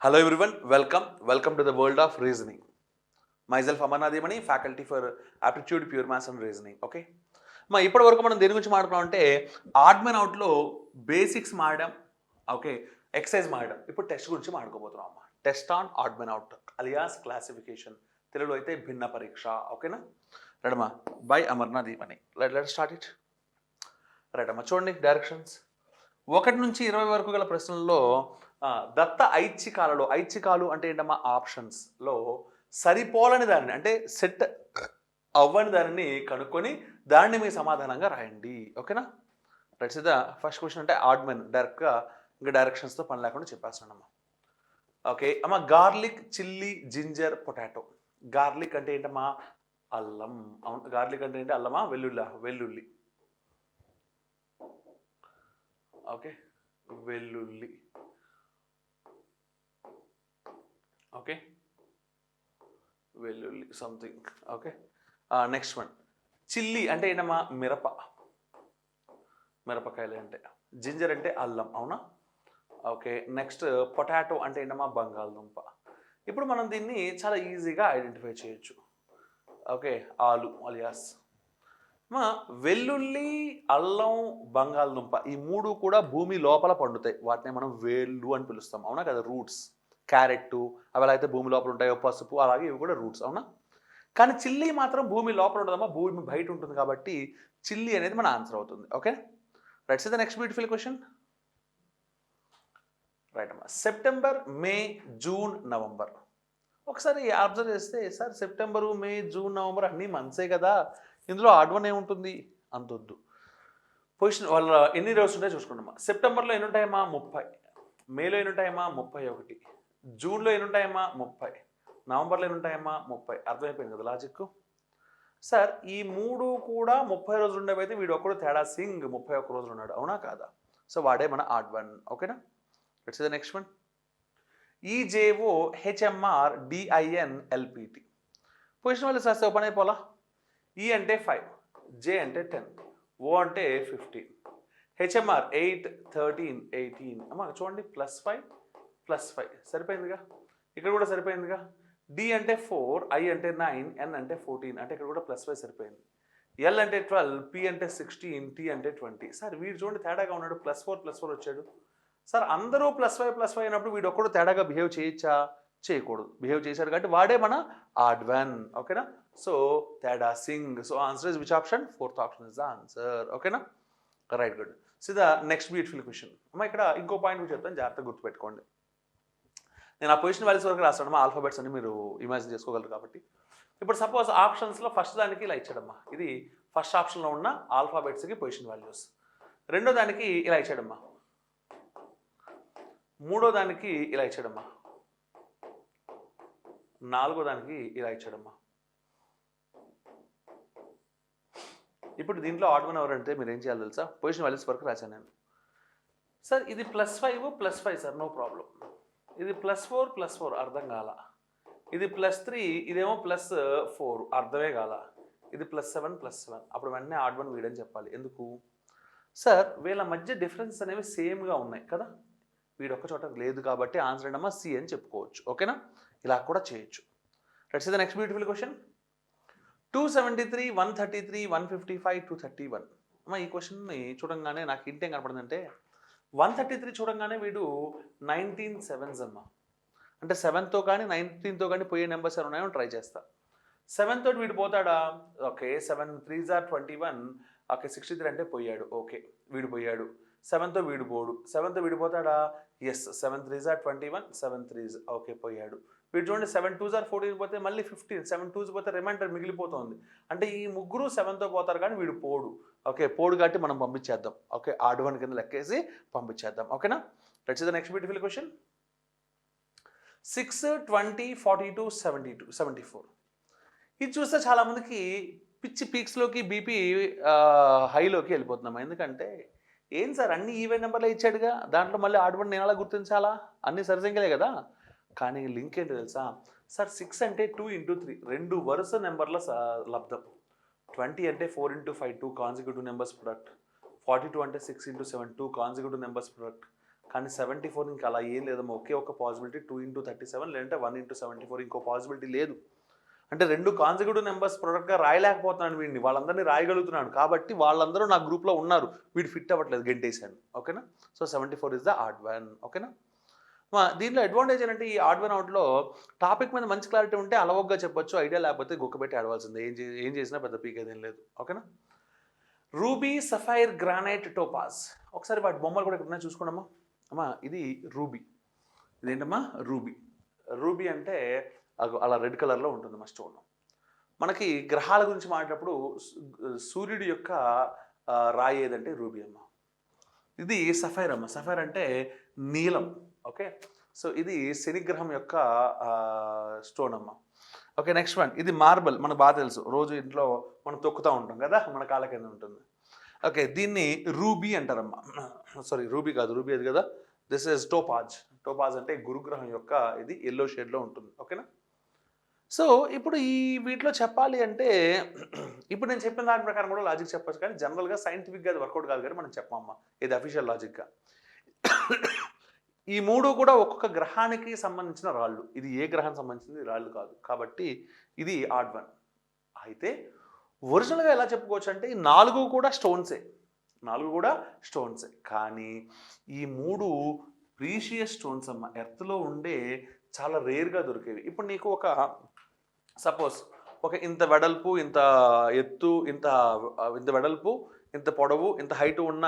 Hello everyone, welcome to the world of reasoning. Myself Amarnath Yamani, faculty for aptitude, pure maths and reasoning. Okay. ఇప్పటి వరకు మనం దేని గురించి మాట్లాడుకున్నాం అంటే ఆడ్ మెన్ అవుట్లో బేసిక్స్ మాడడం, ఓకే, ఎక్సైజ్ మాడడం. ఇప్పుడు టెస్ట్ గురించి మాట్లాడుకోబోతున్నాం అమ్మా. Test on odd man out alias classification, తెలుగులో అయితే భిన్న పరీక్ష. ఓకేనా రైట్ అమ్మా, బై అమర్నాథ్ యమని. Let start it. రైట్ అమ్మా, చూడండి డైరెక్షన్స్. 1 నుంచి 20 వరకు గల ప్రశ్నల్లో దత్త ఐచ్ఛికాలు అంటే ఏంటమ్మా, ఆప్షన్స్లో సరిపోలని దాన్ని అంటే సెట్ అవ్వని దానిని కనుక్కొని దాన్ని మీ సమాధానంగా రాయండి. ఓకేనా రైట్. ద ఫస్ట్ క్వశ్చన్ అంటే ఆడ్ మెన్, డైరెక్ట్గా ఇంకా డైరెక్షన్స్తో పని లేకుండా చెప్పేస్తానమ్మా. ఓకే అమ్మ, garlic, chilli, ginger, potato. Garlic అంటే ఏంటమ్మా, అల్లం. అవును, గార్లిక్ అంటే ఏంటి, అల్లమా వెల్లుల్లి. ఓకే, వెల్లుల్లి. ఓకే, వెల్లుల్లి something. Okay, next one chilli అంటే ఏంటమ్మా, మిరపకాయలు అంటే. జింజర్ అంటే అల్లం, అవునా. ఓకే, నెక్స్ట్ పొటాటో అంటే ఏంటమ్మా, బంగాళదుంప. ఇప్పుడు మనం దీన్ని చాలా ఈజీగా ఐడెంటిఫై చేయొచ్చు. ఓకే, ఆలు అలియాస్ వెల్లుల్లి, అల్లం, బంగాళదుంప ఈ 3 కూడా భూమి లోపల పండుతాయి. వాటిని మనం వేళ్ళు అని పిలుస్తాం, అవునా కదా. రూట్స్. క్యారెట్ అవి ఎలా అయితే భూమి లోపల ఉంటాయో, పసుపు అలాగే ఇవి కూడా రూట్స్, అవునా. కానీ చిల్లీ మాత్రం భూమి లోపల ఉండదమ్మా, భూమి బయట ఉంటుంది. కాబట్టి చిల్లీ అనేది మన ఆన్సర్ అవుతుంది. Okay right. The next beautiful question. Right అమ్మా, సెప్టెంబర్, మే, జూన్, నవంబర్. ఒకసారి అబ్జర్వ్ చేస్తే, సార్ సెప్టెంబరు, మే, జూన్, నవంబర్ అన్నీ మంత్సే కదా, ఇందులో ఆడ్ వన్ ఏముంటుంది అంతొద్దు. పొజిషన్ వాళ్ళ ఎన్ని రోజులు ఉంటాయో చూసుకుంటామా. సెప్టెంబర్లో ఎన్ని ఉంటాయమ్మా, 30. మేలో ఎన్ని ఉంటాయమ్మా, 31. జూన్లో ఎన్ని ఉంటాయమ్మా, 30. నవంబర్లో ఎన్ని ఉంటాయమ్మా, 30. అర్థమైపోయింది కదా లాజిక్. సార్ ఈ 3 కూడా 30 రోజులు ఉండేవైతే వీడు ఒక్కడు తేడా సింగ్ 31 రోజులు ఉన్నాడు, అవునా కాదా. సో వాడే మన ఆడ్ వన్. ఓకేనా. Let's see the next one. EJO HMR DIN LPT. Position వాళ్ళు రాస్తే ఓపెన్ అయిపోలా. ఈ అంటే 5, జే అంటే 10, ఓ అంటే 15, హెచ్ఎంఆర్ 8, 13, 18. అమ్మా చూడండి, +5 సరిపోయిందిగా. ఇక్కడ కూడా సరిపోయిందిగా. డి అంటే 4, ఐ అంటే 9, ఎన్ అంటే 14, అంటే ఇక్కడ కూడా +5 సరిపోయింది. ఎల్ అంటే 12, పి అంటే 16, టీ అంటే 20. సార్ వీడు చూడండి తేడాగా ఉన్నాడు, +4 వచ్చాడు. సార్ అందరూ +5 అయినప్పుడు వీడు ఒక్కడు తేడాగా బిహేవ్ చేయొచ్చా, చేయకూడదు. బిహేవ్ చేశాడు కాబట్టి వాడే మన ఆడ్ వన్. ఓకేనా. సో తేడా సింగ్. So answer is which option, 4th option is the answer. ఓకేనా right, good. So the next beautiful question అమ్మా. ఇక్కడ ఇంకో పాయింట్ చెప్తాను, జాగ్రత్తగా గుర్తుపెట్టుకోండి. నేను ఆ పొజిషన్ వాల్యూస్ వరకు రాస్తాడమ్మా, ఆల్ఫాబెట్స్ అని మీరు ఇమాజిన్ చేసుకోగలరు కాబట్టి. ఇప్పుడు సపోజ్ ఆప్షన్స్లో ఫస్ట్ దానికి ఇలా ఇచ్చాడమ్మా, ఇది ఫస్ట్ ఆప్షన్లో ఉన్న ఆల్ఫాబెట్స్కి పొజిషన్ వాల్యూస్. రెండో దానికి ఇలా ఇచ్చాడమ్మా, మూడో దానికి ఇలా ఇచ్చాడమ్మా, నాలుగో దానికి ఇలా ఇచ్చాడమ్మా. ఇప్పుడు దీంట్లో ఆడ్ వన్ ఎవరంటే మీరు ఏం చేయాలి తెలుసా, పొజిషన్ వాల్యూస్ వరకు రాశాను నేను. సార్ ఇది +5 సార్, నో ప్రాబ్లం. ఇది +4 అర్థం కాల. ఇది +3, ఇదేమో +4 అర్థమే కాల. ఇది +7 అప్పుడు వెంటనే ఆడ్ వన్ వీడని చెప్పాలి. ఎందుకు సార్, వీళ్ళ మధ్య డిఫరెన్స్ అనేవి సేమ్గా ఉన్నాయి కదా, వీడొక్క చోట లేదు కాబట్టి ఆన్సర్ ఏంటమ్మా, సి అని చెప్పుకోవచ్చు. ఓకేనా, ఇలా కూడా చేయొచ్చు. Let's see the next beautiful question. 273, 133, 155, 231. అమ్మా ఈ క్వశ్చన్ని చూడంగానే నాకు ఇంటేం కనపడిందంటే, 133 చూడంగానే వీడు 19 7s అమ్మా, అంటే 7తో కానీ 19తో కానీ పోయే నెంబర్స్ ఏమైనా ఉన్నాయో ట్రై చేస్తా. 7 తోటి వీడు పోతాడా, ఓకే, 7 3s are 21, ఓకే 63 అంటే పోయాడు, ఓకే వీడు పోయాడు. 7తో వీడు పోడు, 7తో వీడు పోతాడా, yes 7 3s are 21, 7 3s okay పోయాడు. వీడు చూడండి 7 2s are 14 పోతే మళ్ళీ 15, 7 2s పోతే రిమైండర్ మిగిలిపోతుంది. అంటే ఈ ముగ్గురు 7తో పోతారు కానీ వీడు పోడు. ఓకే పోడు కాబట్టి మనం పంపించేద్దాం. ఓకే ఆడ్ వన్ కింద లెక్కేసి పంపించేద్దాం. ఓకేనా. Let's see the next beautiful question. 6, 20, 42, 72, 74. ఇది చూస్తే చాలామందికి పిచ్చి పీక్స్లోకి బీపీ హైలోకి వెళ్ళిపోతున్నాం. ఎందుకంటే ఏం సార్ అన్ని ఈవెన్ నెంబర్లే ఇచ్చాడుగా, దాంట్లో మళ్ళీ ఆడ్ వన్ నేను అలా గుర్తించాలా, అన్ని సరిసంఖ్యలే కదా. కానీ లింక్ ఏంటో తెలుసా సార్, 6 అంటే 2 × 3 2 వరుస నెంబర్ల లబ్ధం. 20 అంటే 4 × 5 2 కాన్సిక్యూటివ్ నెంబర్స్ ప్రొడక్ట్. 42 అంటే 6 × 7 2 కాన్సిక్యూటివ్ నెంబర్స్ ప్రొడక్ట్. కానీ 74 ఇంకా అలా ఏం లేదమ్మా. ఒకే ఒక పాసిబిలిటీ 2 × 37 లేదంటే 1 × 74, ఇంకో పాసిబిలిటీ లేదు. అంటే 2 కాన్సిక్యూటివ్ నెంబర్స్ ప్రొడక్ట్గా రాయలేకపోతున్నాను వీడిని, వాళ్ళందరినీ రాయగలుగుతున్నాను కాబట్టి వాళ్ళందరూ నా గ్రూప్లో ఉన్నారు, వీడు ఫిట్ అవ్వట్లేదు, గెంటేశాను. ఓకేనా? So 74 is the odd one. ఓకేనా? దీంట్లో అడ్వాంటేజ్ ఏంటంటే ఈ ఆడ్ వన్ అవుట్లో టాపిక్ మీద మంచి క్లారిటీ ఉంటే అలవగ్గా చెప్పొచ్చు, ఐడియా లేకపోతే గుక్కబెట్టి ఆడవలసిందే. ఏం చేసినా పెద్ద పీకేదేం లేదు. ఓకేనా? Ruby, sapphire, granite, Topaz. ఒకసారి వాటి బొమ్మలు కూడా ఇక్కడ చూసుకోండమ్మా. అమ్మా ఇది రూబీ. ఇదేంటమ్మా? రూబీ. రూబీ అంటే అలా రెడ్ కలర్లో ఉంటుందమ్మా స్టోన్. మనకి గ్రహాల గురించి మాట్లాడినప్పుడు సూర్యుడి యొక్క రాయి ఏదంటే రూబీ అమ్మ. ఇది సఫైర్ అమ్మ. సఫైర్ అంటే నీలం. ఓకే, సో ఇది శనిగ్రహం యొక్క స్టోన్ అమ్మ. ఓకే, నెక్స్ట్ వన్ ఇది మార్బల్. మనకు బాగా తెలుసు, రోజు ఇంట్లో మనం తొక్కుతూ ఉంటాం కదా, మన కాళ్ళ కింద ఉంటుంది. ఓకే, దీన్ని రూబీ అంటారమ్మా. సారీ, రూబీ కాదు, రూబీ అది కదా. This is Topaz. టోపాజ్ అంటే గురుగ్రహం యొక్క ఇది ఎల్లో షేడ్లో ఉంటుంది. ఓకేనా? సో ఇప్పుడు ఈ వీటిలో చెప్పాలి అంటే ఇప్పుడు నేను చెప్పిన దాని ప్రకారం కూడా లాజిక్ చెప్పచ్చు, కానీ జనరల్గా సైంటిఫిక్గా అది వర్కౌట్ కాదు కానీ మనం చెప్పమ్మా, ఇది అఫీషియల్ లాజిక్గా. ఈ మూడు కూడా ఒక్కొక్క గ్రహానికి సంబంధించిన రాళ్ళు. ఇది ఏ గ్రహానికి సంబంధించింది రాళ్ళు కాదు, కాబట్టి ఇది ఆడ్ వన్. అయితే ఒరిజినల్గా ఎలా చెప్పుకోవచ్చు అంటే ఈ 4 కూడా స్టోన్సే. 4 కూడా స్టోన్సే, కానీ ఈ 3 ప్రీషియస్ స్టోన్స్ అమ్మ. ఎర్త్లో ఉండే చాలా రేర్గా దొరికేవి. ఇప్పుడు నీకు ఒక సపోజ్ ఒక ఇంత వెడల్పు, ఇంత ఎత్తు, ఇంత వెడల్పు, ఇంత పొడవు, ఇంత హైట్ ఉన్న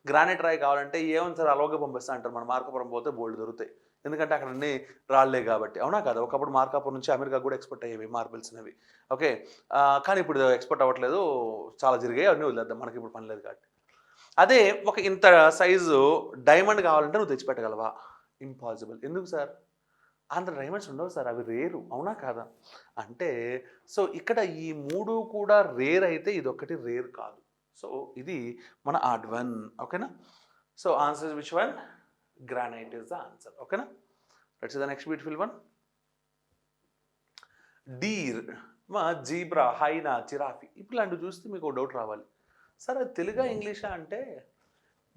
గ్రానైట్ రాయి కావాలంటే ఏమని సార్ అలవగా పంపిస్తా అంటారు. మన మార్కాపురం పోతే బోల్డ్ దొరుకుతాయి, ఎందుకంటే అక్కడ అన్ని రాళ్లే కాబట్టి. అవునా కదా? ఒకప్పుడు మార్కాపురం నుంచి అమెరికా కూడా ఎక్స్పోర్ట్ అయ్యేవి మార్బుల్స్ అనేవి. ఓకే, కానీ ఇప్పుడు ఎక్స్పోర్ట్ అవ్వట్లేదు, చాలా జరిగాయి, అన్నీ వదిలేద్దాం, మనకి ఇప్పుడు పని లేదు కాబట్టి. అదే ఒక ఇంత సైజు డైమండ్ కావాలంటే నువ్వు తెచ్చిపెట్టగలవా? ఇంపాసిబుల్. ఎందుకు సార్? అంత డైమండ్స్ ఉండవు సార్, అవి రేరు. అవునా కాదా? అంటే సో ఇక్కడ ఈ 3 కూడా రేర్ అయితే ఇదొక్కటి రేర్ కాదు. సో ఇది మన ఆడ్ వన్. ఓకేనా? So answer which one? Granite is the answer. ఓకేనా? Let's see the next beautiful one. Deer, zebra, hyena, giraffe. ఇట్లాంటివి చూస్తే మీకు డౌట్ రావాలి, సార్ అది తెలుగా ఇంగ్లీషా అంటే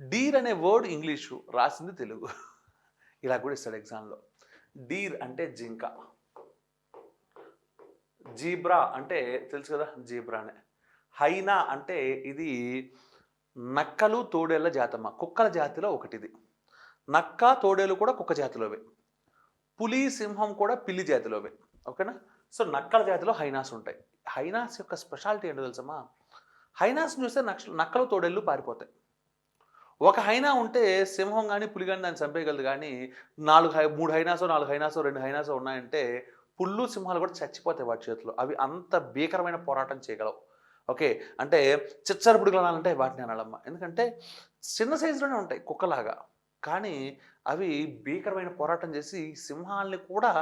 డీర్ అనే వర్డ్ ఇంగ్లీషు, రాసింది తెలుగు. ఇలా కూడా ఇస్తాడు ఎగ్జామ్లో. డీర్ అంటే జింక, జీబ్రా అంటే తెలుసు కదా జీబ్రానే. హైనా అంటే ఇది నక్కలు తోడేళ్ల జాతమ్మ, కుక్కల జాతిలో ఒకటిది. నక్క తోడేలు కూడా కుక్క జాతిలోవే. పులి, సింహం కూడా పిల్లి జాతిలోవే. ఓకేనా? సో నక్కల జాతిలో హైనాస్ ఉంటాయి. హైనాస్ యొక్క స్పెషాలిటీ ఏంటో తెలుసమ్మా? హైనాస్ చూస్తే నక్కలు తోడేళ్ళు పారిపోతాయి. ఒక హైనా ఉంటే సింహం కానీ పులి కానీ దాన్ని చంపేయగలదు, కానీ 3 హైనాసో 4 హైనాసో 2 హైనాసో ఉన్నాయంటే పుళ్ళు సింహాలు కూడా చచ్చిపోతాయి వాటి చేతిలో. అవి అంత భీకరమైన పోరాటం చేయగలవు. ఓకే, అంటే చిచ్చరపుడుగులు అనాలంటే వాటిని అనాలమ్మా, ఎందుకంటే చిన్న సైజులోనే ఉంటాయి కుక్కలాగా, కానీ అవి భీకరమైన పోరాటం చేసి సింహాలని కూడా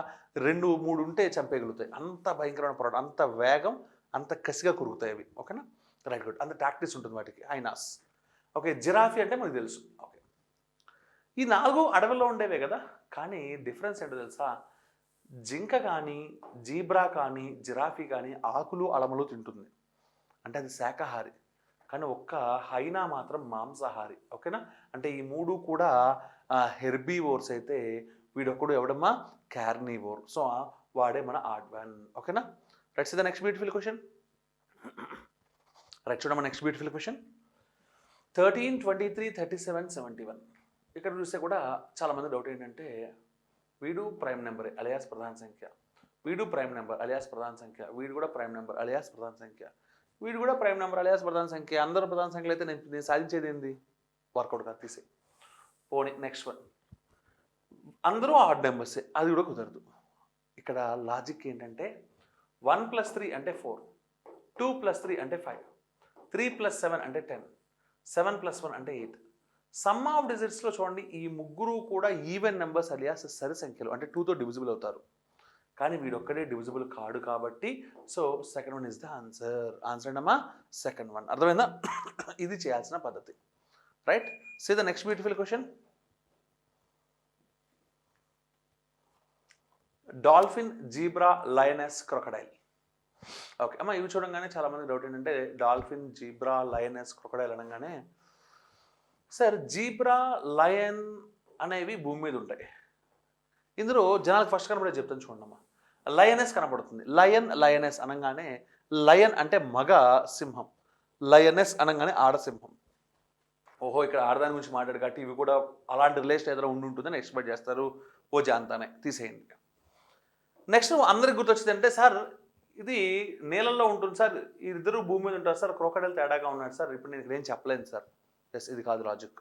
2, 3 ఉంటే చంపేయగలుగుతాయి. అంత భయంకరమైన పోరాటం, అంత వేగం, అంత కసిగా కురుగుతాయి అవి. ఓకేనా? Right, good. అంత టాక్టిక్స్ ఉంటుంది వాటికి, హైనాస్. ఓకే, జిరాఫీ అంటే మనకు తెలుసు. ఓకే, ఈ 4 అడవుల్లో ఉండేవే కదా, కానీ డిఫరెన్స్ ఏంటో తెలుసా? జింక కానీ, జీబ్రా కానీ, జిరాఫీ కానీ ఆకులు అలములు తింటుంది, అంటే అది శాకాహారి. కానీ ఒక్క హైనా మాత్రం మాంసాహారి. ఓకేనా? అంటే ఈ 3 కూడా హెర్బీవోర్స్ అయితే వీడొక్కడు ఎవడమ్మా? కార్నివోర్. సో వాడే మన ఆడ్ వన్. ఓకేనా? Let's see the next beautiful question. Right, చూడమ్మా నెక్స్ట్ బ్యూటిఫుల్ క్వశ్చన్. 13, 23, 37, 71. ఇక్కడ చూస్తే కూడా చాలామంది డౌట్ ఏంటంటే వీడు ప్రైమ్ నెంబర్ అలియాస్ ప్రధాన సంఖ్య, వీడు ప్రైమ్ నెంబర్ అలియాస్ ప్రధాన సంఖ్య, వీడు కూడా ప్రైమ్ నెంబర్ అలియాస్ ప్రధాన సంఖ్య, వీడు కూడా ప్రైమ్ నెంబర్ అలియాస్ ప్రధాన సంఖ్య. అందరూ ప్రధాన సంఖ్యలు అయితే నేను సాధించేది ఏంది? వర్కౌట్ కాదు, తీసే పోనీ. నెక్స్ట్ వన్, అందరూ ఆడ్ నెంబర్సే, అది కూడా కుదరదు. ఇక్కడ లాజిక్ ఏంటంటే 1 + 3 అంటే 4, 2 + 3 అంటే 5, 3 + 7 అంటే 10, 7 + 1 అంటే 8. సమ్ ఆఫ్ డిజిట్స్లో చూడండి, ఈ ముగ్గురు కూడా ఈవెన్ నెంబర్స్ అలియాస్ సరి సంఖ్యలు, అంటే 2తో డివిజిబుల్ అవుతారు. కానీ వీడొక్కడే డివిజిబుల్ కాడు కాబట్టి so second one is the answer. Answer ఏంటమ్మా? Second one. అర్థమైందా? ఇది చేయాల్సిన పద్ధతి. Right, see the next beautiful question. Dolphin, zebra, lioness, crocodile. Okay అమ్మ, ఇవి చూడంగానే చాలామంది డౌట్ ఏంటంటే డాల్ఫిన్, జీబ్రా, లయనెస్, క్రొకడైల్ అనగానే సార్ జీబ్రా, లయన్, అనేవి భూమి మీద ఉంటాయి. ఇందులో జనాలకు ఫస్ట్ కనబడే చెప్తాను చూడమ్మా. లయనెస్ కనబడుతుంది. లయన్ లయనెస్ అనగానే లయన్ అంటే మగ సింహం, లయనెస్ అనగానే ఆడసింహం. ఓహో ఇక్కడ ఆడదాని గురించి మాట్లాడు కాబట్టి ఇవి కూడా అలాంటి రిలేషన్ ఏదైనా ఉంటుందని ఎక్స్పెక్ట్ చేస్తారు. ఓ జాంతానే తీసేయండి. నెక్స్ట్ అందరికి గుర్తొచ్చింది అంటే సార్ ఇది నీళ్ళల్లో ఉంటుంది సార్, ఇద్దరు భూమి మీద ఉంటారు సార్, క్రోకడైల్ తేడాగా ఉన్నాడు సార్. ఇప్పుడు నేను ఏం చెప్పలేను సార్. ఎస్, ఇది కాదు లాజిక్.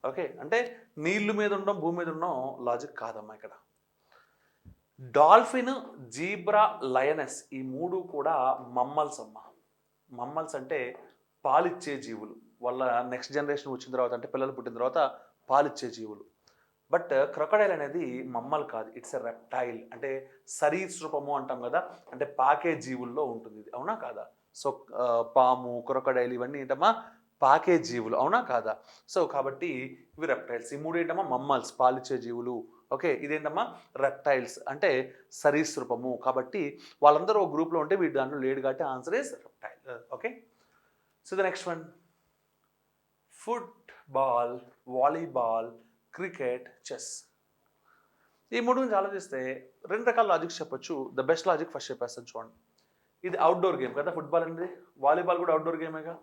ఓకే, అంటే నీళ్ళు మీద ఉండడం భూమి మీద ఉండడం లాజిక్ కాదమ్మా ఇక్కడ. డాల్ఫిన్, జీబ్రా, లయనెస్ ఈ మూడు కూడా మమ్మల్స్ అమ్మ. మమ్మల్స్ అంటే పాలిచ్చే జీవులు. వాళ్ళ నెక్స్ట్ జనరేషన్ వచ్చిన తర్వాత అంటే పిల్లలు పుట్టిన తర్వాత పాలిచ్చే జీవులు. బట్ క్రొకడైల్ అనేది మమ్మల్ కాదు, ఇట్స్ ఎ రెప్టైల్. అంటే సరీసృపము అంటాం కదా, అంటే పాకే జీవుల్లో ఉంటుంది ఇది, అవునా కాదా? సో పాము, క్రొకడైల్ ఇవన్నీ ఏంటమ్మా పాకే జీవులు, అవునా కాదా? సో కాబట్టి ఇవి రెప్టైల్స్. ఈ మూడు ఏంటమ్మా మమ్మల్స్, పాలిచ్చే జీవులు. ఓకే, ఇదేంటమ్మా రెప్టైల్స్ అంటే సరీసృపము. కాబట్టి వాళ్ళందరూ ఒక గ్రూప్లో ఉంటే వీటి దాంట్లో లేడు కాబట్టి answer is reptile. Okay, so the next one, football, volleyball, cricket, chess. ఈ మూడు గురించి ఆలోచిస్తే రెండు రకాల లాజిక్స్ చెప్పొచ్చు. ద బెస్ట్ లాజిక్ ఫస్ట్ చెప్పేస్తాను చూడండి. ఇది అవుట్డోర్ గేమ్ కదా ఫుట్బాల్ అనేది, వాలీబాల్ కూడా అవుట్డోర్ గేమేగా,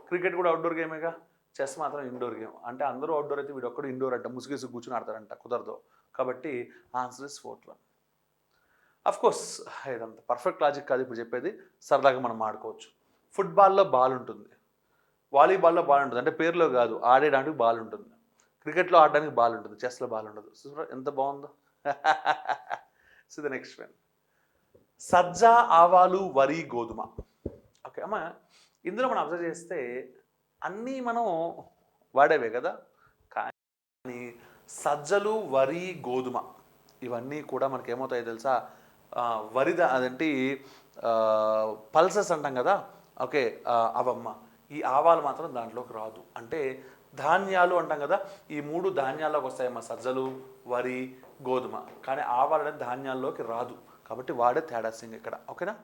క్రికెట్ కూడా అవుట్డోర్ గేమేగా, చెస్ మాత్రం ఇండోర్ గేమ్. అంటే అందరూ అవుట్డోర్ అయితే వీడు ఒక్కడు ఇండోర్ అంట, ముసుగేసి కూర్చుని ఆడతారంట, కుదరదు. కాబట్టి answer is fourth one. Of course ఇదంతా పర్ఫెక్ట్ లాజిక్ కాదు ఇప్పుడు చెప్పేది, సరదాగా మనం ఆడుకోవచ్చు. ఫుట్బాల్లో బాల్ ఉంటుంది, వాలీబాల్లో బాల్ ఉంటుంది, అంటే పేరులో కాదు ఆడేయడానికి బాల్ ఉంటుంది. క్రికెట్లో ఆడడానికి బాల్ ఉంటుంది, చెస్లో బాల్ ఉండదు. ఎంత బాగుందో. సో ద నెక్స్ట్ వన్, సజ్జ, ఆవాలు, వరి, గోధుమ. ఓకే అమ్మ, ఇందులో మనం అబ్జర్వ్ చేస్తే అన్నీ మనం వాడేవే కదా, కానీ సజ్జలు, వరి, గోధుమ ఇవన్నీ కూడా మనకి ఏమవుతాయో తెలుసా, అదేంటి పల్సెస్ అంటాం కదా. ఓకే, అవమ్మ. ఈ ఆవాలు మాత్రం దాంట్లోకి రాదు. అంటే ధాన్యాలు అంటాం కదా, ఈ మూడు ధాన్యాల్లోకి వస్తాయమ్మా, సజ్జలు, వరి, గోధుమ. కానీ ఆవాలు అనేది ధాన్యాల్లోకి రాదు. కాబట్టి వాడే తేడా సింగ్ ఇక్కడ. ఓకేనా?